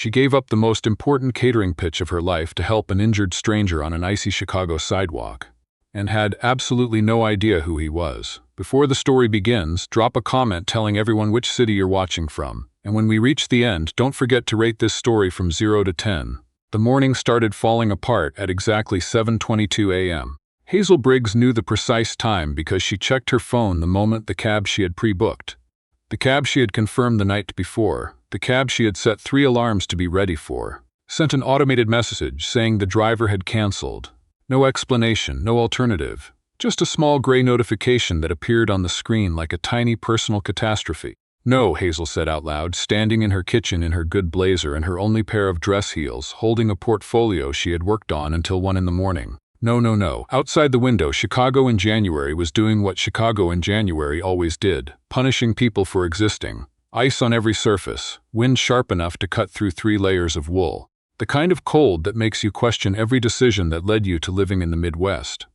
She gave up the most important catering pitch of her life to help an injured stranger on an icy Chicago sidewalk, and had absolutely no idea who he was. Before the story begins, drop a comment telling everyone which city you're watching from, and when we reach the end, don't forget to rate this story from 0 to 10. The morning started falling apart at exactly 7:22 a.m. Hazel Briggs knew the precise time because she checked her phone the moment the cab she had pre-booked. The cab she had confirmed the night before, the cab she had set 3 alarms to be ready for, sent an automated message saying the driver had canceled. No explanation, no alternative, just a small gray notification that appeared on the screen like a tiny personal catastrophe. "No," Hazel said out loud, standing in her kitchen in her good blazer and her only pair of dress heels, holding a portfolio she had worked on until 1 in the morning. No, no, no. Outside the window, Chicago in January was doing what Chicago in January always did, punishing people for existing. Ice on every surface, wind sharp enough to cut through 3 layers of wool. The kind of cold that makes you question every decision that led you to living in the Midwest.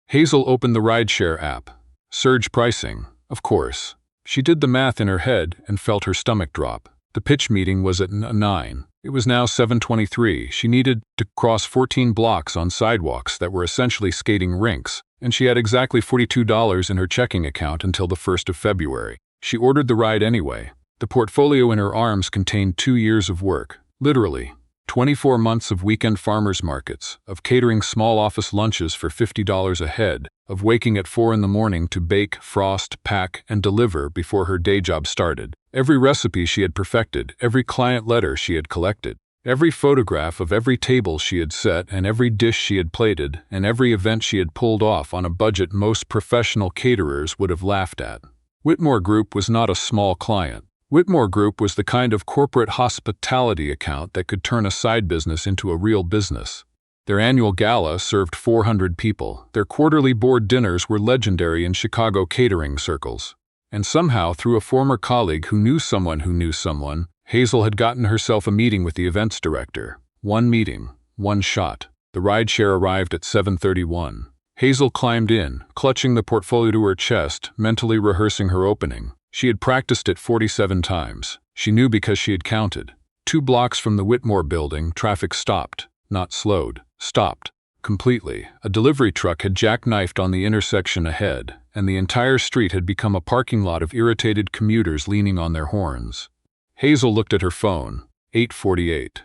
Hazel opened the rideshare app. Surge pricing, of course. She did the math in her head and felt her stomach drop. The pitch meeting was at 9. It was now 7:23. She needed to cross 14 blocks on sidewalks that were essentially skating rinks, and she had exactly $42 in her checking account until the 1st of February. She ordered the ride anyway. The portfolio in her arms contained 2 years of work, literally. 24 months of weekend farmers markets, of catering small office lunches for $50 a head, of waking at 4 in the morning to bake, frost, pack, and deliver before her day job started. Every recipe she had perfected, every client letter she had collected, every photograph of every table she had set and every dish she had plated, and every event she had pulled off on a budget most professional caterers would have laughed at. Whitmore Group was not a small client. Whitmore Group was the kind of corporate hospitality account that could turn a side business into a real business. Their annual gala served 400 people. Their quarterly board dinners were legendary in Chicago catering circles. And somehow, through a former colleague who knew someone, Hazel had gotten herself a meeting with the events director. One meeting, one shot. The rideshare arrived at 7:31. Hazel climbed in, clutching the portfolio to her chest, mentally rehearsing her opening. She had practiced it 47 times. She knew because she had counted. 2 blocks from the Whitmore building, traffic stopped, not slowed, stopped. Completely. A delivery truck had jackknifed on the intersection ahead, and the entire street had become a parking lot of irritated commuters leaning on their horns. Hazel looked at her phone. 8:48.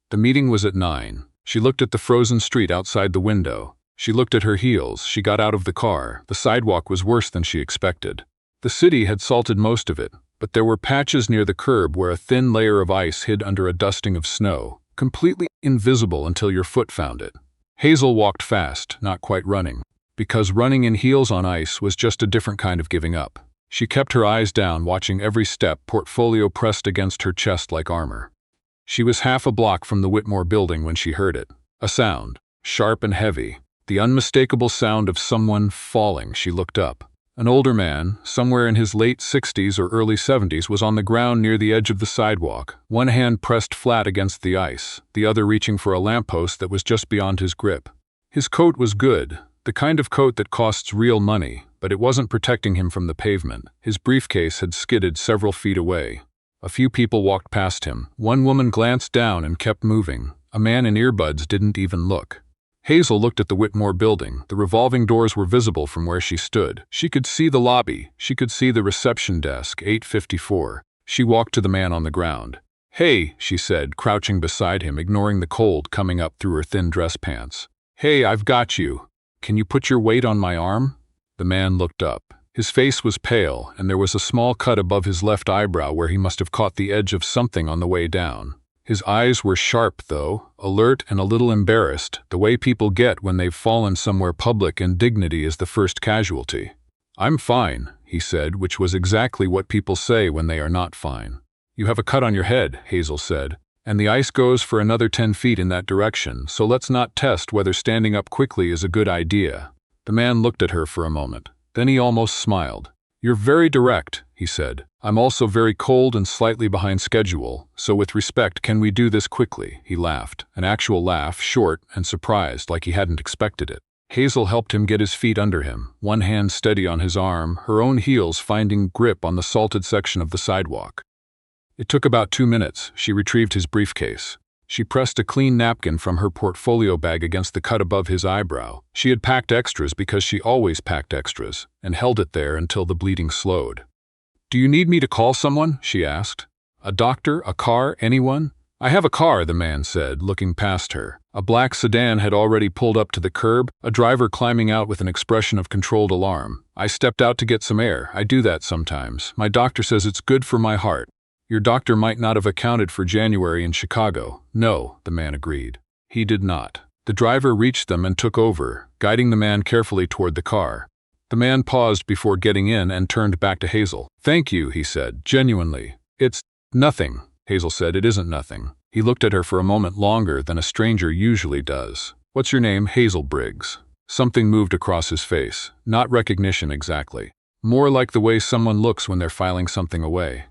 The meeting was at 9. She looked at the frozen street outside the window. She looked at her heels. She got out of the car. The sidewalk was worse than she expected. The city had salted most of it, but there were patches near the curb where a thin layer of ice hid under a dusting of snow, completely invisible until your foot found it. Hazel walked fast, not quite running, because running in heels on ice was just a different kind of giving up. She kept her eyes down, watching every step, portfolio pressed against her chest like armor. She was half a block from the Whitmore building when she heard it. A sound, sharp and heavy, the unmistakable sound of someone falling. She looked up. An older man, somewhere in his late 60s or early 70s, was on the ground near the edge of the sidewalk, one hand pressed flat against the ice, the other reaching for a lamppost that was just beyond his grip. His coat was good, the kind of coat that costs real money, but it wasn't protecting him from the pavement. His briefcase had skidded several feet away. A few people walked past him. One woman glanced down and kept moving. A man in earbuds didn't even look. Hazel looked at the Whitmore building. The revolving doors were visible from where she stood. She could see the lobby. She could see the reception desk, 8:54. She walked to the man on the ground. "Hey," she said, crouching beside him, ignoring the cold coming up through her thin dress pants. "Hey, I've got you. Can you put your weight on my arm?" The man looked up. His face was pale, and there was a small cut above his left eyebrow where he must have caught the edge of something on the way down. His eyes were sharp, though, alert and a little embarrassed, the way people get when they've fallen somewhere public and dignity is the first casualty. "I'm fine," he said, which was exactly what people say when they are not fine. "You have a cut on your head," Hazel said, "and the ice goes for another 10 feet in that direction, so let's not test whether standing up quickly is a good idea." The man looked at her for a moment. Then he almost smiled. "You're very direct," he said. "I'm also very cold and slightly behind schedule, so with respect, can we do this quickly?" He laughed, an actual laugh, short and surprised, like he hadn't expected it. Hazel helped him get his feet under him, one hand steady on his arm, her own heels finding grip on the salted section of the sidewalk. It took about 2 minutes. She retrieved his briefcase. She pressed a clean napkin from her portfolio bag against the cut above his eyebrow. She had packed extras because she always packed extras, and held it there until the bleeding slowed. "Do you need me to call someone?" she asked. "A doctor? A car? Anyone?" "I have a car," the man said, looking past her. A black sedan had already pulled up to the curb, a driver climbing out with an expression of controlled alarm. "I stepped out to get some air. I do that sometimes. My doctor says it's good for my heart." "Your doctor might not have accounted for January in Chicago." "No," the man agreed. He did not. The driver reached them and took over, guiding the man carefully toward the car. The man paused before getting in and turned back to Hazel. "Thank you," he said, genuinely. "It's nothing," Hazel said. "It isn't nothing." He looked at her for a moment longer than a stranger usually does. "What's your name?" "Hazel Briggs." Something moved across his face. Not recognition exactly. More like the way someone looks when they're filing something away.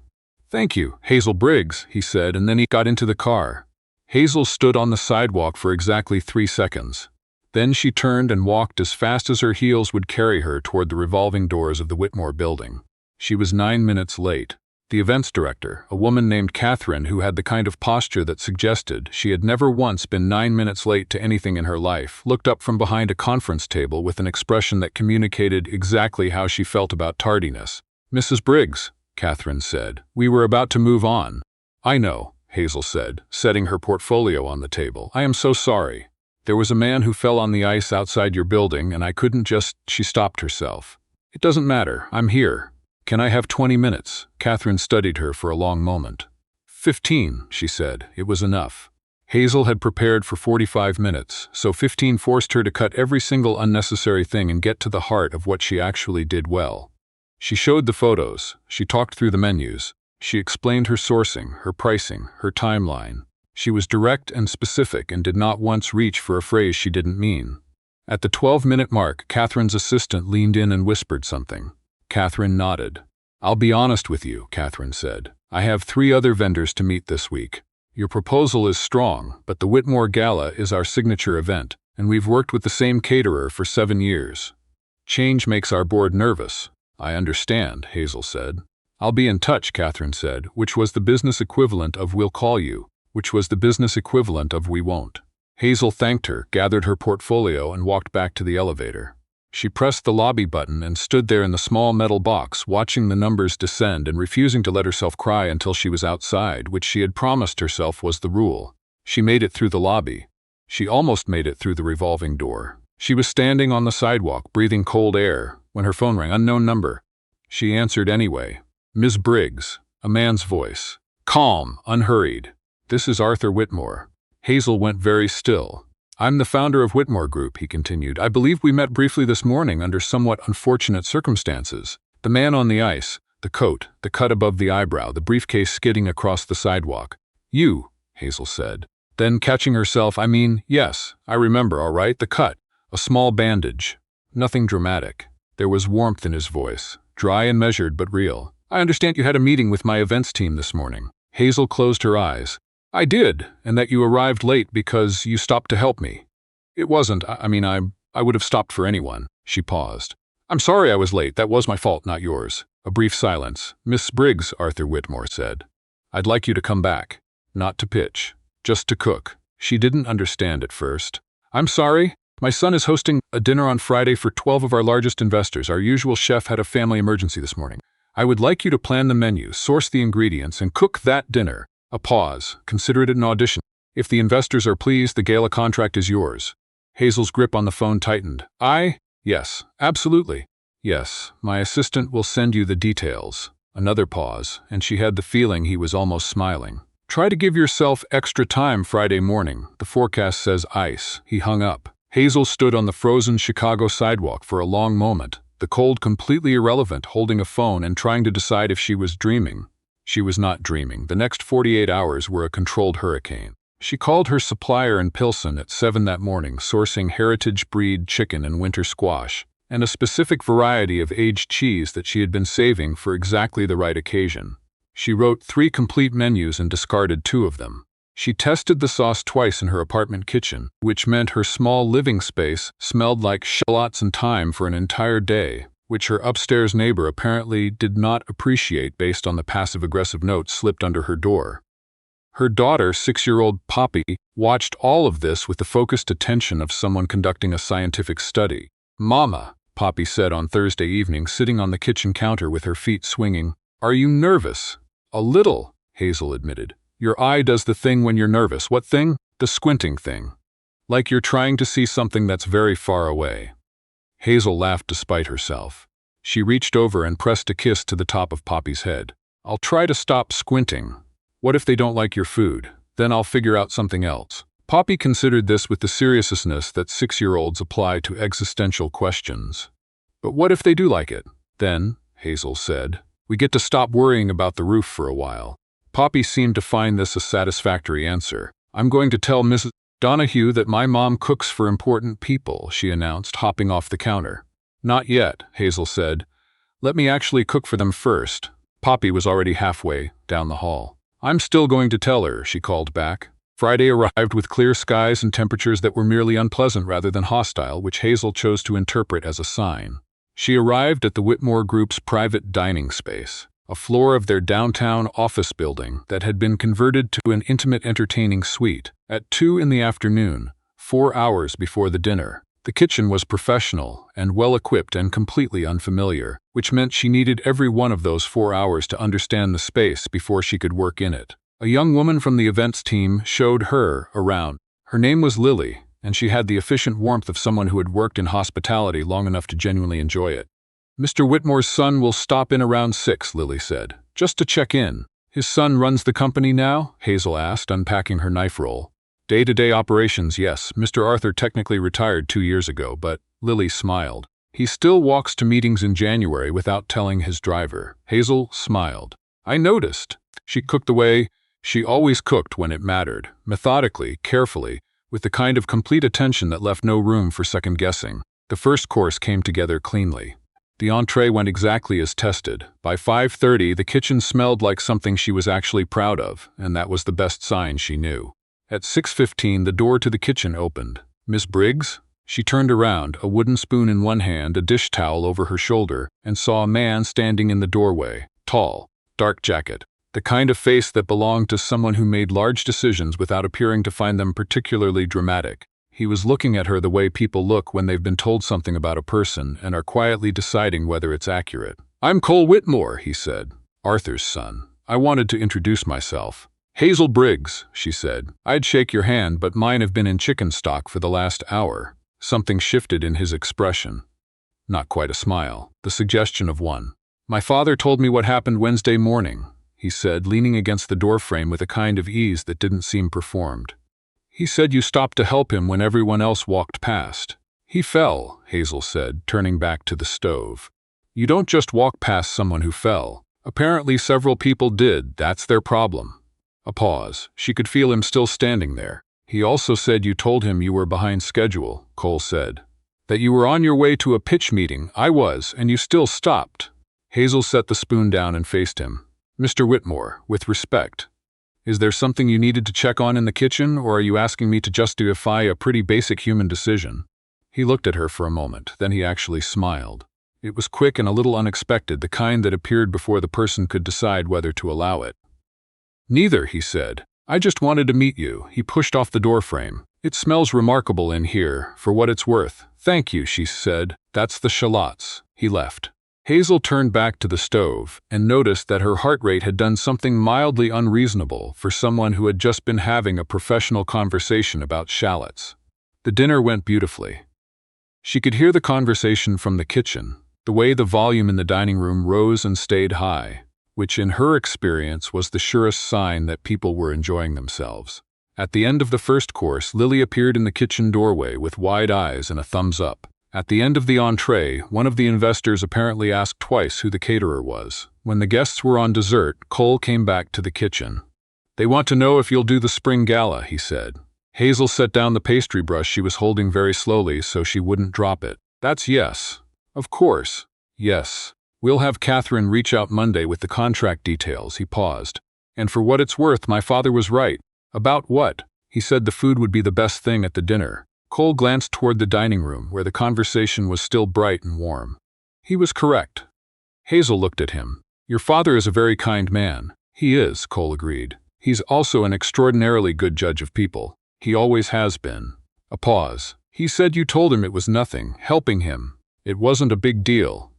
"Thank you, Hazel Briggs," he said, and then he got into the car. Hazel stood on the sidewalk for exactly 3 seconds. Then she turned and walked as fast as her heels would carry her toward the revolving doors of the Whitmore building. She was 9 minutes late. The events director, a woman named Catherine who had the kind of posture that suggested she had never once been 9 minutes late to anything in her life, looked up from behind a conference table with an expression that communicated exactly how she felt about tardiness. "Mrs. Briggs," Catherine said, "we were about to move on." "I know," Hazel said, setting her portfolio on the table. "I am so sorry. There was a man who fell on the ice outside your building and I couldn't just—" She stopped herself. "It doesn't matter. I'm here. Can I have 20 minutes? Catherine studied her for a long moment. 15, she said. It was enough. Hazel had prepared for 45 minutes, so 15 forced her to cut every single unnecessary thing and get to the heart of what she actually did well. She showed the photos, she talked through the menus, she explained her sourcing, her pricing, her timeline. She was direct and specific and did not once reach for a phrase she didn't mean. At the 12-minute mark, Catherine's assistant leaned in and whispered something. Catherine nodded. "I'll be honest with you," Catherine said. "I have 3 other vendors to meet this week. Your proposal is strong, but the Whitmore Gala is our signature event, and we've worked with the same caterer for 7 years. Change makes our board nervous." "I understand," Hazel said. "I'll be in touch," Catherine said, which was the business equivalent of "we'll call you," which was the business equivalent of "we won't." Hazel thanked her, gathered her portfolio, and walked back to the elevator. She pressed the lobby button and stood there in the small metal box, watching the numbers descend and refusing to let herself cry until she was outside, which she had promised herself was the rule. She made it through the lobby. She almost made it through the revolving door. She was standing on the sidewalk, breathing cold air, when her phone rang. Unknown number. She answered anyway. "Ms. Briggs," a man's voice. Calm, unhurried. "This is Arthur Whitmore." Hazel went very still. "I'm the founder of Whitmore Group," he continued. "I believe we met briefly this morning under somewhat unfortunate circumstances. The man on the ice, the coat, the cut above the eyebrow, the briefcase skidding across the sidewalk." "You," Hazel said. Then, catching herself, yes, I remember, all right, the cut. A small bandage. Nothing dramatic." There was warmth in his voice, dry and measured but real. "I understand you had a meeting with my events team this morning." Hazel closed her eyes. "I did, and that you arrived late because you stopped to help me." "It wasn't, I would have stopped for anyone." She paused. "I'm sorry I was late. That was my fault, not yours." A brief silence. "Miss Briggs," Arthur Whitmore said. "I'd like you to come back. Not to pitch. Just to cook." She didn't understand at first. "I'm sorry. My son is hosting a dinner on Friday for 12 of our largest investors. Our usual chef had a family emergency this morning. I would like you to plan the menu, source the ingredients, and cook that dinner." A pause. "Consider it an audition. If the investors are pleased, the gala contract is yours." Hazel's grip on the phone tightened. Yes, absolutely. Yes, my assistant will send you the details." Another pause, and she had the feeling he was almost smiling. "Try to give yourself extra time Friday morning. The forecast says ice." He hung up. Hazel stood on the frozen Chicago sidewalk for a long moment, the cold completely irrelevant, holding a phone and trying to decide if she was dreaming. She was not dreaming. The next 48 hours were a controlled hurricane. She called her supplier in Pilsen at 7 that morning, sourcing heritage breed chicken and winter squash, and a specific variety of aged cheese that she had been saving for exactly the right occasion. She wrote 3 complete menus and discarded 2 of them. She tested the sauce twice in her apartment kitchen, which meant her small living space smelled like shallots and thyme for an entire day. which her upstairs neighbor apparently did not appreciate based on the passive-aggressive note slipped under her door. Her daughter, 6-year-old Poppy, watched all of this with the focused attention of someone conducting a scientific study. "Mama," Poppy said on Thursday evening, sitting on the kitchen counter with her feet swinging, "are you nervous?" "A little," Hazel admitted. "Your eye does the thing when you're nervous." "What thing?" "The squinting thing. Like you're trying to see something that's very far away." Hazel laughed despite herself. She reached over and pressed a kiss to the top of Poppy's head. "I'll try to stop squinting. What if they don't like your food? Then I'll figure out something else." Poppy considered this with the seriousness that 6-year-olds apply to existential questions. "But what if they do like it?" "Then," Hazel said, "we get to stop worrying about the roof for a while." Poppy seemed to find this a satisfactory answer. "I'm going to tell Mrs. Donahue that my mom cooks for important people," she announced, hopping off the counter. "Not yet," Hazel said. "Let me actually cook for them first." Poppy was already halfway down the hall. "I'm still going to tell her," she called back. Friday arrived with clear skies and temperatures that were merely unpleasant rather than hostile, which Hazel chose to interpret as a sign. She arrived at the Whitmore Group's private dining space, a floor of their downtown office building that had been converted to an intimate entertaining suite, at 2 in the afternoon, 4 hours before the dinner. The kitchen was professional and well-equipped and completely unfamiliar, which meant she needed every one of those 4 hours to understand the space before she could work in it. A young woman from the events team showed her around. Her name was Lily, and she had the efficient warmth of someone who had worked in hospitality long enough to genuinely enjoy it. "Mr. Whitmore's son will stop in around 6, Lily said, "just to check in." "His son runs the company now?" Hazel asked, unpacking her knife roll. "Day-to-day operations, yes. Mr. Arthur technically retired 2 years ago, but," Lily smiled, "he still walks to meetings in January without telling his driver." Hazel smiled. "I noticed." She cooked the way she always cooked when it mattered, methodically, carefully, with the kind of complete attention that left no room for second-guessing. The first course came together cleanly. The entree went exactly as tested. By 5:30, the kitchen smelled like something she was actually proud of, and that was the best sign she knew. At 6:15, the door to the kitchen opened. "Miss Briggs?" She turned around, a wooden spoon in one hand, a dish towel over her shoulder, and saw a man standing in the doorway, tall, dark jacket. The kind of face that belonged to someone who made large decisions without appearing to find them particularly dramatic. He was looking at her the way people look when they've been told something about a person and are quietly deciding whether it's accurate. "I'm Cole Whitmore," he said, "Arthur's son. I wanted to introduce myself." "Hazel Briggs," she said. "I'd shake your hand, but mine have been in chicken stock for the last hour." Something shifted in his expression. Not quite a smile, the suggestion of one. "My father told me what happened Wednesday morning," he said, leaning against the doorframe with a kind of ease that didn't seem performed. "He said you stopped to help him when everyone else walked past." "He fell," Hazel said, turning back to the stove. "You don't just walk past someone who fell. Apparently several people did. That's their problem." A pause. She could feel him still standing there. "He also said you told him you were behind schedule," Cole said. "That you were on your way to a pitch meeting. I was, and you still stopped." Hazel set the spoon down and faced him. "Mr. Whitmore, with respect, is there something you needed to check on in the kitchen, or are you asking me to justify a pretty basic human decision?" He looked at her for a moment, then he actually smiled. It was quick and a little unexpected, the kind that appeared before the person could decide whether to allow it. "Neither," he said. "I just wanted to meet you." He pushed off the doorframe. "It smells remarkable in here, for what it's worth." "Thank you," she said. "That's the shallots." He left. Hazel turned back to the stove and noticed that her heart rate had done something mildly unreasonable for someone who had just been having a professional conversation about shallots. The dinner went beautifully. She could hear the conversation from the kitchen, the way the volume in the dining room rose and stayed high, which in her experience was the surest sign that people were enjoying themselves. At the end of the first course, Lily appeared in the kitchen doorway with wide eyes and a thumbs up. At the end of the entree, one of the investors apparently asked twice who the caterer was. When the guests were on dessert, Cole came back to the kitchen. "They want to know if you'll do the spring gala," he said. Hazel set down the pastry brush she was holding very slowly so she wouldn't drop it. "That's yes." "Of course." "Yes. We'll have Catherine reach out Monday with the contract details." He paused. "And for what it's worth, my father was right." "About what?" "He said the food would be the best thing at the dinner." Cole glanced toward the dining room, where the conversation was still bright and warm. He was correct. Hazel looked at him. Your father is a very kind man. He is, Cole agreed. He's also an extraordinarily good judge of people. He always has been. A pause. He said you told him it was nothing, helping him. It wasn't a big deal.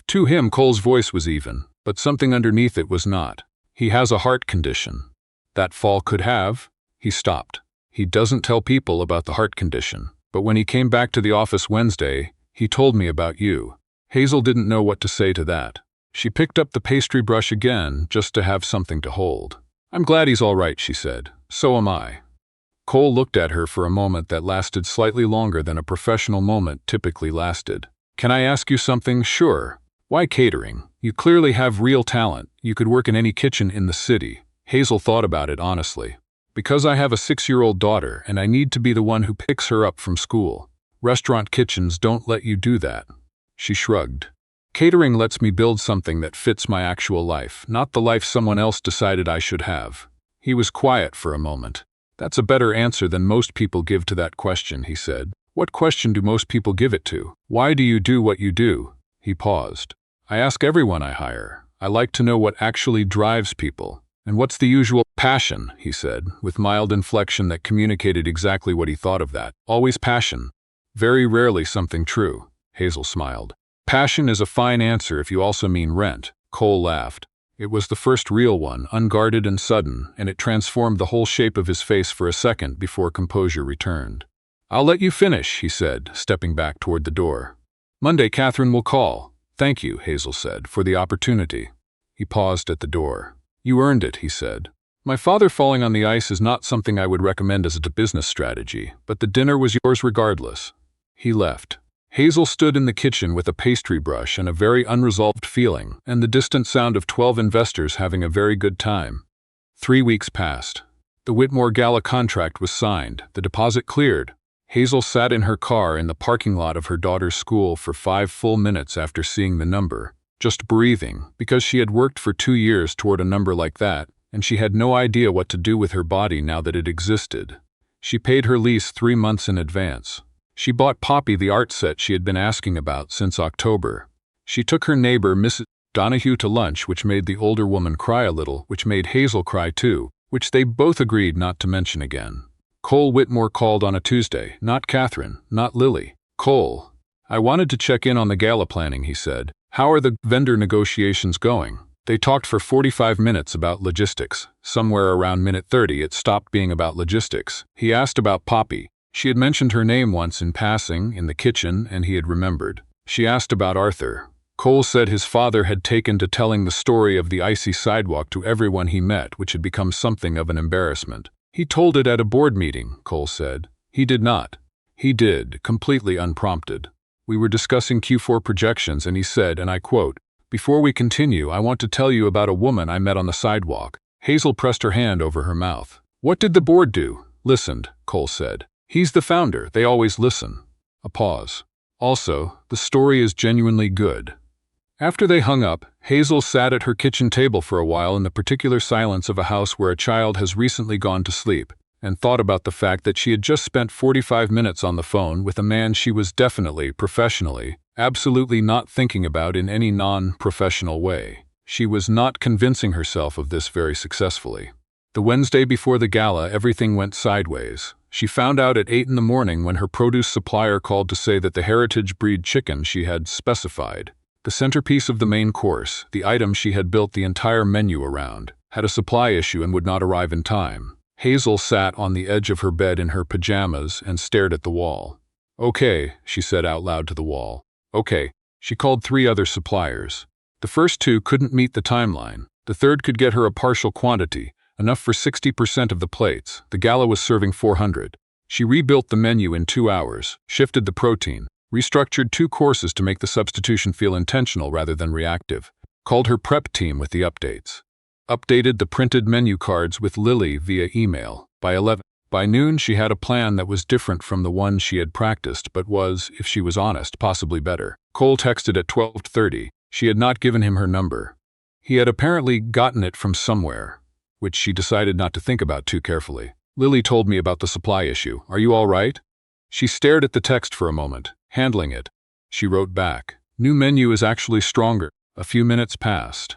To him, Cole's voice was even, but something underneath it was not. He has a heart condition. That fall could have. He stopped. He doesn't tell people about the heart condition, but when he came back to the office Wednesday, he told me about you. Hazel didn't know what to say to that. She picked up the pastry brush again, just to have something to hold. I'm glad he's all right, she said. So am I. Cole looked at her for a moment that lasted slightly longer than a professional moment typically lasted. Can I ask you something? Sure. Why catering? You clearly have real talent. You could work in any kitchen in the city. Hazel thought about it honestly. Because I have a 6-year-old daughter and I need to be the one who picks her up from school. Restaurant kitchens don't let you do that. She shrugged. Catering lets me build something that fits my actual life, not the life someone else decided I should have. He was quiet for a moment. That's a better answer than most people give to that question, he said. What question do most people give it to? Why do you do what you do? He paused. I ask everyone I hire. I like to know what actually drives people. And what's the usual passion, he said, with mild inflection that communicated exactly what he thought of that. Always passion. Very rarely something true. Hazel smiled. Passion is a fine answer if you also mean rent. Cole laughed. It was the first real one, unguarded and sudden, and it transformed the whole shape of his face for a second before composure returned. I'll let you finish, he said, stepping back toward the door. Monday Catherine will call. Thank you, Hazel said, for the opportunity. He paused at the door. You earned it, he said. My father falling on the ice is not something I would recommend as a business strategy, but the dinner was yours regardless. He left. Hazel stood in the kitchen with a pastry brush and a very unresolved feeling, and the distant sound of 12 investors having a very good time. 3 weeks passed. The Whitmore Gala contract was signed, the deposit cleared. Hazel sat in her car in the parking lot of her daughter's school for 5 full minutes after seeing the number, just breathing, because she had worked for 2 years toward a number like that, and she had no idea what to do with her body now that it existed. She paid her lease 3 months in advance. She bought Poppy the art set she had been asking about since October. She took her neighbor, Mrs. Donahue, to lunch, which made the older woman cry a little, which made Hazel cry too, which they both agreed not to mention again. Cole Whitmore called on a Tuesday, not Catherine, not Lily. Cole. I wanted to check in on the gala planning, he said. How are the vendor negotiations going? They talked for 45 minutes about logistics. Somewhere around minute 30 it stopped being about logistics. He asked about Poppy. She had mentioned her name once in passing, in the kitchen, and he had remembered. She asked about Arthur. Cole said his father had taken to telling the story of the icy sidewalk to everyone he met, which had become something of an embarrassment. He told it at a board meeting, Cole said. He did not. He did, completely unprompted. We were discussing Q4 projections, and he said, and I quote, "Before we continue, I want to tell you about a woman I met on the sidewalk." Hazel pressed her hand over her mouth. What did the board do? Listened, Cole said. He's the founder, they always listen. A pause. Also, the story is genuinely good. After they hung up, Hazel sat at her kitchen table for a while in the particular silence of a house where a child has recently gone to sleep, and thought about the fact that she had just spent 45 minutes on the phone with a man she was definitely, professionally, absolutely not thinking about in any non-professional way. She was not convincing herself of this very successfully. The Wednesday before the gala, everything went sideways. She found out at 8 in the morning when her produce supplier called to say that the heritage breed chicken she had specified, the centerpiece of the main course, the item she had built the entire menu around, had a supply issue and would not arrive in time. Hazel sat on the edge of her bed in her pajamas and stared at the wall. Okay, she said out loud to the wall. Okay. She called 3 other suppliers. The first 2 couldn't meet the timeline. The third could get her a partial quantity, enough for 60% of the plates. The gala was serving 400. She rebuilt the menu in 2 hours, shifted the protein, restructured 2 courses to make the substitution feel intentional rather than reactive, called her prep team with the updates, updated the printed menu cards with Lily via email. By 11. By noon she had a plan that was different from the one she had practiced but was, if she was honest, possibly better. Cole texted at 12:30. She had not given him her number. He had apparently gotten it from somewhere, which she decided not to think about too carefully. Lily told me about the supply issue. Are you all right? She stared at the text for a moment, handling it. She wrote back. New menu is actually stronger. A few minutes passed.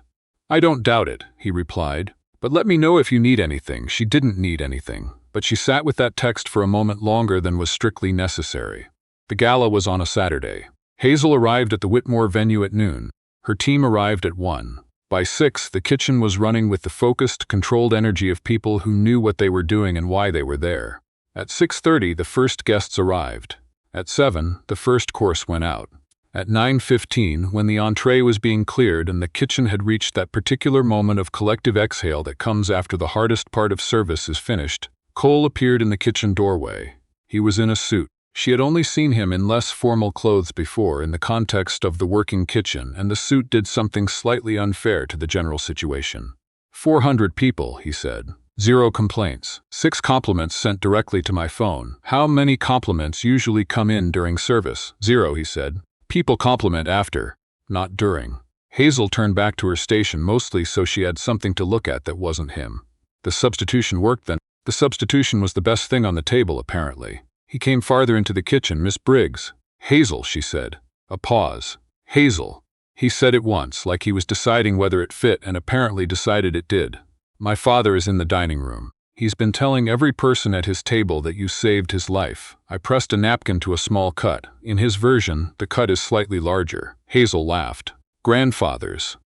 I don't doubt it, he replied. But let me know if you need anything. She didn't need anything, but she sat with that text for a moment longer than was strictly necessary. The gala was on a Saturday. Hazel arrived at the Whitmore venue at noon. Her team arrived at 1. By 6, the kitchen was running with the focused, controlled energy of people who knew what they were doing and why they were there. At 6:30, the first guests arrived. At 7, the first course went out. At 9:15, when the entree was being cleared and the kitchen had reached that particular moment of collective exhale that comes after the hardest part of service is finished, Cole appeared in the kitchen doorway. He was in a suit. She had only seen him in less formal clothes before in the context of the working kitchen, and the suit did something slightly unfair to the general situation. 400 people, he said. 0 complaints. 6 compliments sent directly to my phone. How many compliments usually come in during service? 0, he said. People compliment after, not during. Hazel turned back to her station mostly so she had something to look at that wasn't him. The substitution worked then. The substitution was the best thing on the table, apparently. He came farther into the kitchen. Miss Briggs. Hazel, she said. A pause. Hazel. He said it once, like he was deciding whether it fit, and apparently decided it did. My father is in the dining room. He's been telling every person at his table that you saved his life. I pressed a napkin to a small cut. In his version, the cut is slightly larger. Hazel laughed. Grandfathers.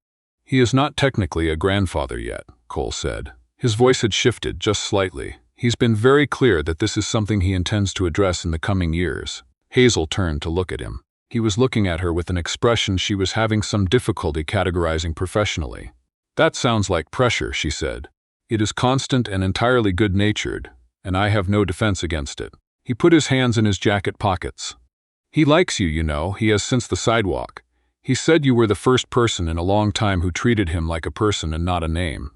He is not technically a grandfather yet, Cole said. His voice had shifted just slightly. He's been very clear that this is something he intends to address in the coming years. Hazel turned to look at him. He was looking at her with an expression she was having some difficulty categorizing professionally. That sounds like pressure, she said. It is constant and entirely good-natured, and I have no defense against it. He put his hands in his jacket pockets. He likes you, you know. He has since the sidewalk. He said you were the first person in a long time who treated him like a person and not a name.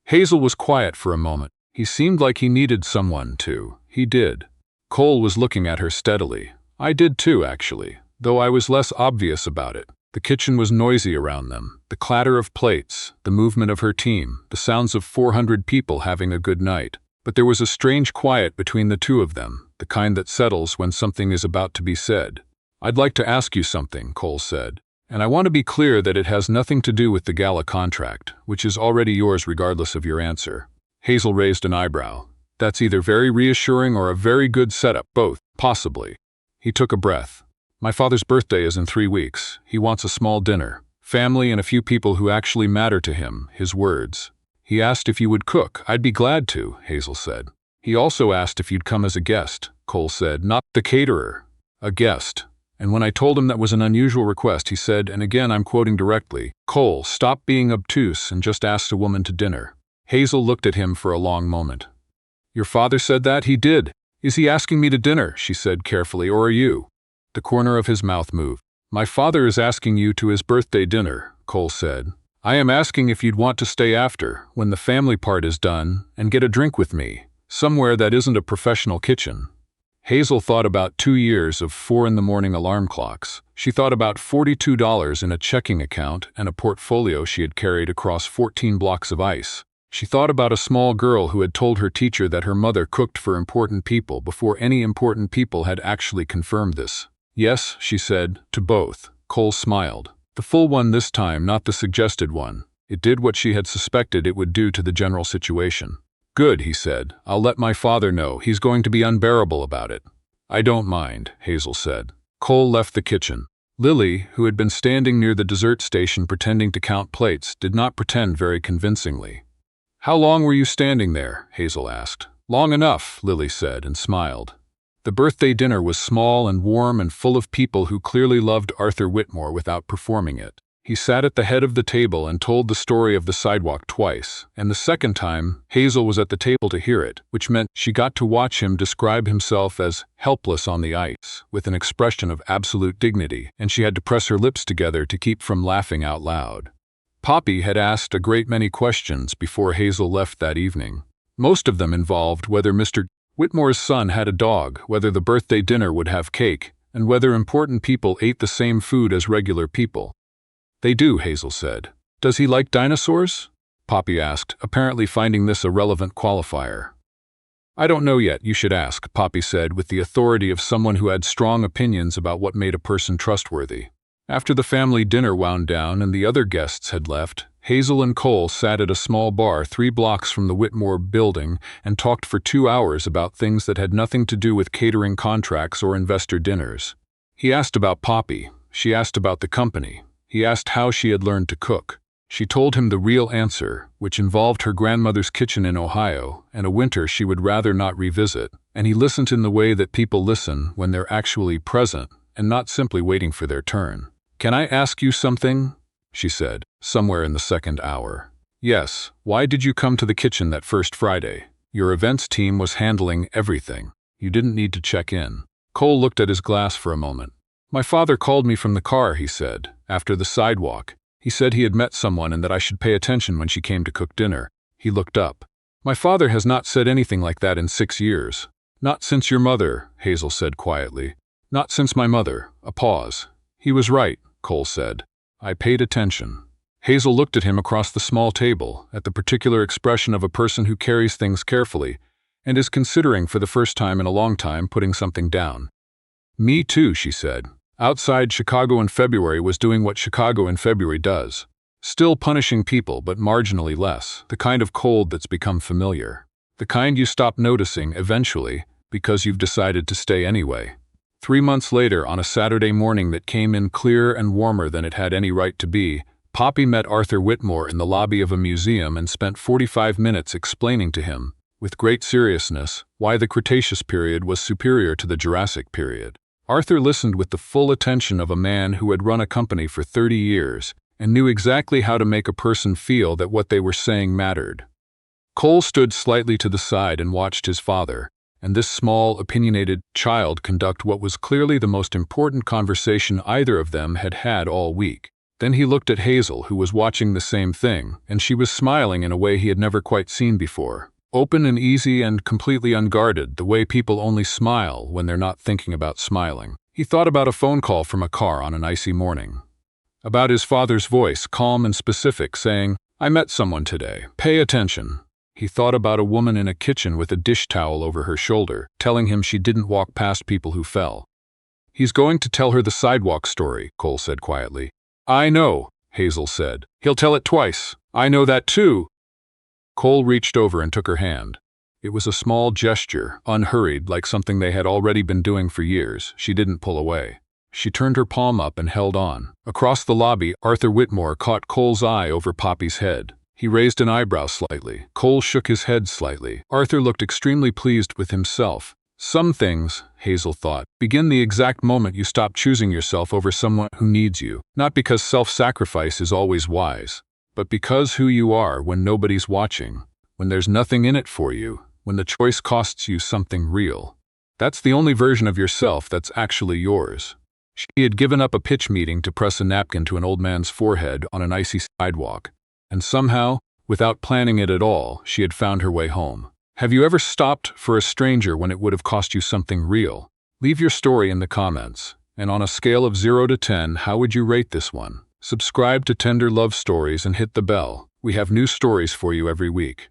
Hazel was quiet for a moment. He seemed like he needed someone to. He did. Cole was looking at her steadily. I did too, actually, though I was less obvious about it. The kitchen was noisy around them. The clatter of plates, the movement of her team, the sounds of 400 people having a good night. But there was a strange quiet between the two of them, the kind that settles when something is about to be said. I'd like to ask you something, Cole said. And I want to be clear that it has nothing to do with the gala contract, which is already yours regardless of your answer. Hazel raised an eyebrow. That's either very reassuring or a very good setup, both, possibly. He took a breath. My father's birthday is in 3 weeks. He wants a small dinner. Family and a few people who actually matter to him, his words. He asked if you would cook. I'd be glad to, Hazel said. He also asked if you'd come as a guest, Cole said, not the caterer. A guest. And when I told him that was an unusual request, he said, and again I'm quoting directly, Cole, stop being obtuse and just ask a woman to dinner. Hazel looked at him for a long moment. Your father said that? He did. Is he asking me to dinner? She said carefully, or are you? The corner of his mouth moved. My father is asking you to his birthday dinner, Cole said. I am asking if you'd want to stay after, when the family part is done, and get a drink with me, somewhere that isn't a professional kitchen. Hazel thought about 2 years of 4 in the morning alarm clocks. She thought about $42 in a checking account and a portfolio she had carried across 14 blocks of ice. She thought about a small girl who had told her teacher that her mother cooked for important people before any important people had actually confirmed this. Yes, she said, to both. Cole smiled. The full one this time, not the suggested one. It did what she had suspected it would do to the general situation. Good, he said. I'll let my father know. He's going to be unbearable about it. I don't mind, Hazel said. Cole left the kitchen. Lily, who had been standing near the dessert station pretending to count plates, did not pretend very convincingly. How long were you standing there? Hazel asked. Long enough, Lily said and smiled. The birthday dinner was small and warm and full of people who clearly loved Arthur Whitmore without performing it. He sat at the head of the table and told the story of the sidewalk twice, and the second time, Hazel was at the table to hear it, which meant she got to watch him describe himself as helpless on the ice, with an expression of absolute dignity, and she had to press her lips together to keep from laughing out loud. Poppy had asked a great many questions before Hazel left that evening. Most of them involved whether Mr. Whitmore's son had a dog, whether the birthday dinner would have cake, and whether important people ate the same food as regular people. They do, Hazel said. Does he like dinosaurs? Poppy asked, apparently finding this a relevant qualifier. I don't know yet, you should ask, Poppy said with the authority of someone who had strong opinions about what made a person trustworthy. After the family dinner wound down and the other guests had left, Hazel and Cole sat at a small bar 3 blocks from the Whitmore building and talked for 2 hours about things that had nothing to do with catering contracts or investor dinners. He asked about Poppy. She asked about the company. He asked how she had learned to cook. She told him the real answer, which involved her grandmother's kitchen in Ohio and a winter she would rather not revisit, and he listened in the way that people listen when they're actually present and not simply waiting for their turn. "Can I ask you something?" she said, somewhere in the second hour. "Yes, why did you come to the kitchen that first Friday? Your events team was handling everything. You didn't need to check in." Cole looked at his glass for a moment. "My father called me from the car," he said, "after the sidewalk. He said he had met someone and that I should pay attention when she came to cook dinner." He looked up. "My father has not said anything like that in 6 years. Not since your mother," Hazel said quietly. "Not since my mother." A pause. "He was right," Cole said. "I paid attention." Hazel looked at him across the small table, at the particular expression of a person who carries things carefully and is considering for the first time in a long time putting something down. "Me too," she said. Outside, Chicago in February was doing what Chicago in February does. Still punishing people, but marginally less. The kind of cold that's become familiar. The kind you stop noticing eventually because you've decided to stay anyway. 3 months later, on a Saturday morning that came in clearer and warmer than it had any right to be, Poppy met Arthur Whitmore in the lobby of a museum and spent 45 minutes explaining to him, with great seriousness, why the Cretaceous period was superior to the Jurassic period. Arthur listened with the full attention of a man who had run a company for 30 years and knew exactly how to make a person feel that what they were saying mattered. Cole stood slightly to the side and watched his father, and this small, opinionated child conduct what was clearly the most important conversation either of them had had all week. Then he looked at Hazel, who was watching the same thing, and she was smiling in a way he had never quite seen before. Open and easy and completely unguarded, the way people only smile when they're not thinking about smiling. He thought about a phone call from a car on an icy morning. About his father's voice, calm and specific, saying, "I met someone today. Pay attention." He thought about a woman in a kitchen with a dish towel over her shoulder, telling him she didn't walk past people who fell. "He's going to tell her the sidewalk story," Cole said quietly. "I know," Hazel said. "He'll tell it twice. I know that too." Cole reached over and took her hand. It was a small gesture, unhurried, like something they had already been doing for years. She didn't pull away. She turned her palm up and held on. Across the lobby, Arthur Whitmore caught Cole's eye over Poppy's head. He raised an eyebrow slightly. Cole shook his head slightly. Arthur looked extremely pleased with himself. Some things, Hazel thought, begin the exact moment you stop choosing yourself over someone who needs you. Not because self-sacrifice is always wise, but because who you are when nobody's watching, when there's nothing in it for you, when the choice costs you something real. That's the only version of yourself that's actually yours. She had given up a pitch meeting to press a napkin to an old man's forehead on an icy sidewalk, and somehow, without planning it at all, she had found her way home. Have you ever stopped for a stranger when it would have cost you something real? Leave your story in the comments, and on a scale of 0 to 10, how would you rate this one? Subscribe to Tender Love Stories and hit the bell. We have new stories for you every week.